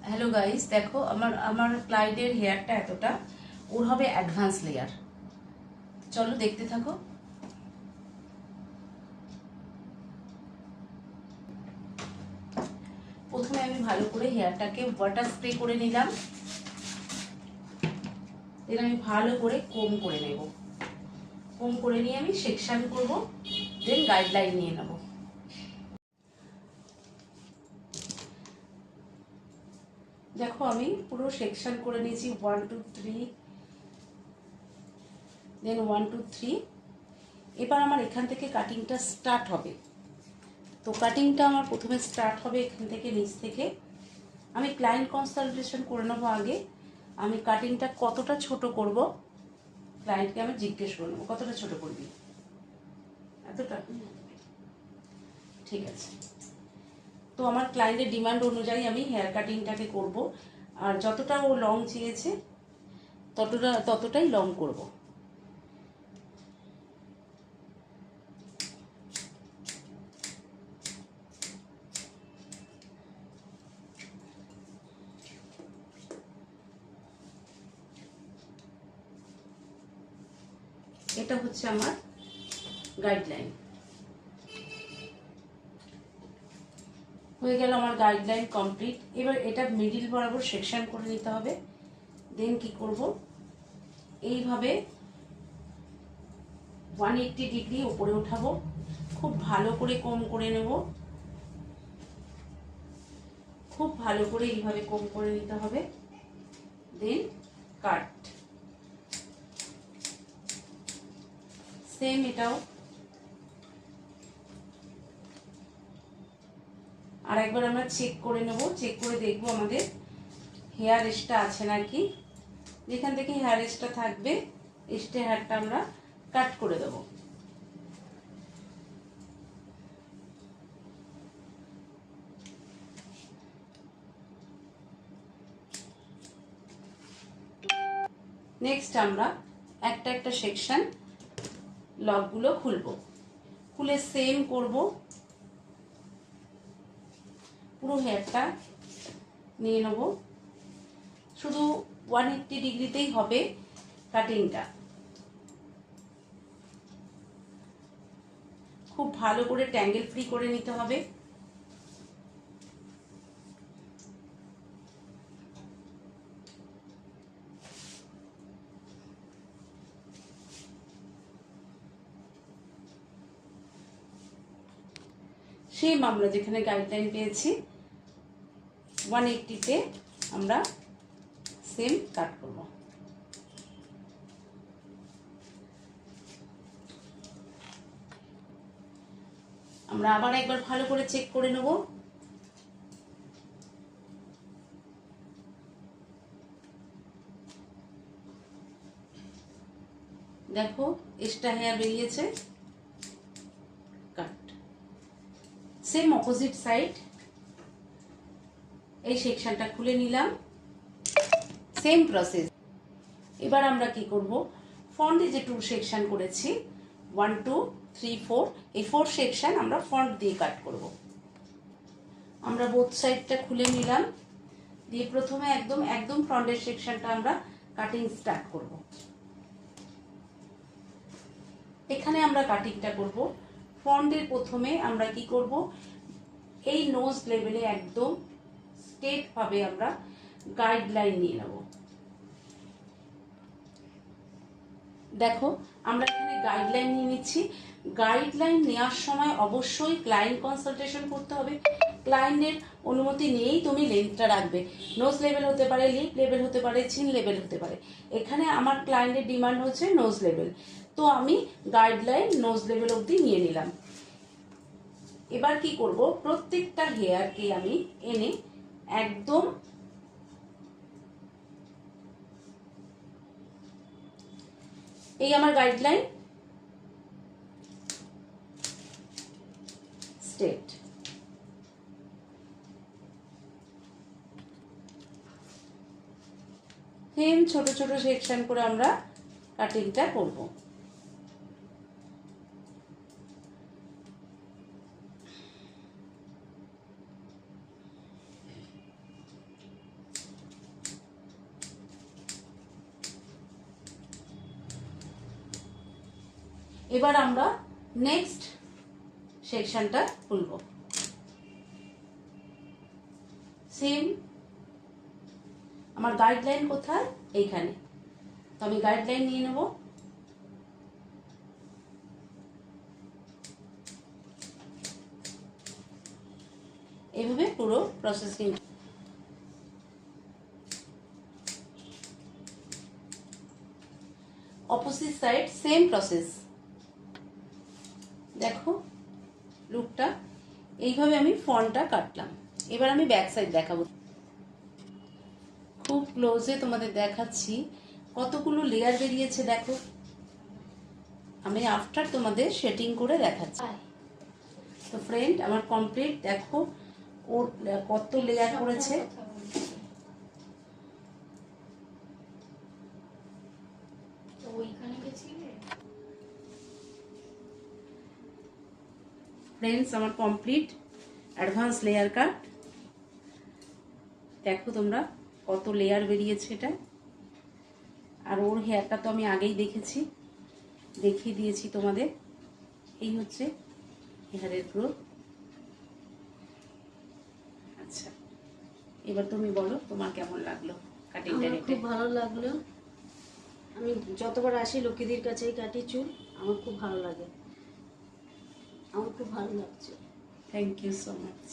Hello guys, দেখো আমার আমার ক্লায়েন্টের হেয়ারটা এতটা, ওর হবে অ্যাডভান্স লেয়ার। চলো দেখতে থাকো। প্রথমে আমি ভালো করে হেয়ারটাকে ওয়াটার স্প্রে করে নিলাম, দেন আমি ভালো করে কোম করে নেব। কোম করে নিয়ে আমি সেকশন করব, দেন গাইডলাইন নিয়ে নেব। দেখো আমি পুরো সেকশন করে নিয়েছি, 1 2 3, দেন 1 2 3। এবার আমার এখান থেকে কাটিংটা স্টার্ট হবে। তো কাটিংটা আমার প্রথমে স্টার্ট হবে এখান থেকে, নিচ থেকে। আমি ক্লায়েন্ট কনসালটেশন করে নেবো আগে। আমি কাটিংটা কতটা ছোট করব, ক্লায়েন্টকে আমি জিজ্ঞেস করে নেবো কতটা ছোট করবি। এতটা ঠিক আছে। তো আমার ক্লায়েন্টের ডিমান্ড অনুযায়ী আমি হেয়ার কাটিংটাকে করব, আর যতটা ও লং চেয়েছে ততটাই লং করব। এটা হচ্ছে আমার গাইডলাইন। হয়ে গেল আমার গাইডলাইন কমপ্লিট। এবার এটা মিডিল বরাবর সেকশন করে নিতে হবে। দেন কি করব, এইভাবে 180 ডিগ্রি উপরে উঠাবো, খুব ভালো করে কোম করে নেব। খুব ভালো করে এইভাবে কোম করে নিতে হবে, দেন কাট। সেম এটাও আর একবার আমরা চেক করে নেব। চেক করে দেখবো আমাদের হেয়ার এক্সট্রা আছে নাকি। যেখান থেকে হেয়ার এক্সট্রা থাকবে, এক্সট্রা হেয়ারটা আমরা কাট করে দেব। নেক্সট আমরা একটা একটা সেকশন লকগুলো খুলবো, খুলে সেম করব। পুরো হেয়ারটা নিয়ে নেব, শুধু 180 ডিগ্রিতেই হবে কাটিংটা। খুব ভালো করে ট্যাঙ্গেল ফ্রি করে নিতে হবে। সেম আমরা যেখানে গাইডলাইন পেয়েছি 180-তে আমরা সেম কাট করব। আমরা আবার একবার ভালো করে চেক করে নেব। দেখো এক্সট্রা হেয়ার বেরিয়েছে, কাট। সেম অপোজিট সাইড এই সেকশনটা খুলে নিলাম, সেম প্রসেস। এবার আমরা কি করব, ফ্রন্টে যে 2 সেকশন করেছি 1 2 3 4, এই 4 সেকশন আমরা ফ্রন্ট দিয়ে কাট করব। আমরা বোথ সাইডটা খুলে নিলাম, দিয়ে প্রথমে একদম একদম ফ্রন্টের সেকশনটা আমরা কাটিং স্টার্ট করব। এখানে আমরা কাটিংটা করব। ফ্রন্টের প্রথমে আমরা কি করব, এই নোজ লেভেলে একদম স্ট্রেট ভাবে আমরা গাইডলাইন নিয়ে নেব। দেখো আমরা এখানে গাইডলাইন নিয়ে নিচ্ছি। গাইডলাইন নেওয়ার সময় অবশ্যই ক্লায়েন্ট কনসালটেশন করতে হবে। ক্লায়েন্টের অনুমতি নিয়েই তুমি লেন্থটা রাখবে। নোজ লেভেল হতে পারে, লিপ লেভেল হতে পারে, চিন লেভেল হতে পারে। এখানে আমার ক্লায়েন্টের ডিমান্ড হচ্ছে নোজ লেভেল, তো আমি গাইডলাইন নোজ লেভেল অবধি নিয়ে নিলাম। এবার কি করব, প্রত্যেকটা হেয়ারকে আমি এনে একদম এই আমার গাইডলাইন স্ট্রেট। সেম ছোট ছোট সেকশন করে আমরা কাটিংটা করব। এবার আমরা নেক্সট সেকশনটা খুলব। সেম আমার গাইডলাইন কোথায়, এইখানে। তো আমি গাইডলাইন নিয়ে নেব। এইভাবে পুরো processing. Opposite side same process. দেখো লুকটা এইভাবে আমি ফ্রন্টটা কাটলাম। এবার আমি ব্যাক সাইড দেখাবো। খুব ক্লোজে তোমাদের দেখাচ্ছি কতগুলো লেয়ার বেরিয়েছে। দেখো আমি আফটার তোমাদের সেটিং করে দেখাচ্ছি। তো ফ্রেন্ড আমার কমপ্লিট। দেখো ওর কত লেয়ার করেছে। ফ্রেন্ডস আমার কমপ্লিট অ্যাডভান্স লেয়ার কাট। দেখো তোমরা কত লেয়ার বেরিয়েছে এটা। আর ওর হেয়ারটা তো আমি আগেই দেখেছি, দেখিয়ে দিয়েছি তোমাদের। এই হচ্ছে হেয়ারের গ্রোথ। আচ্ছা এবার তুমি বলো তোমার কেমন লাগলো কাটিংটা? খুব ভালো লাগলো। আমি যতবার আসি লোকেদের কাছেই কাটি চুল, আমার খুব ভালো লাগে, আমার খুব ভালো লাগছে। Thank you so much.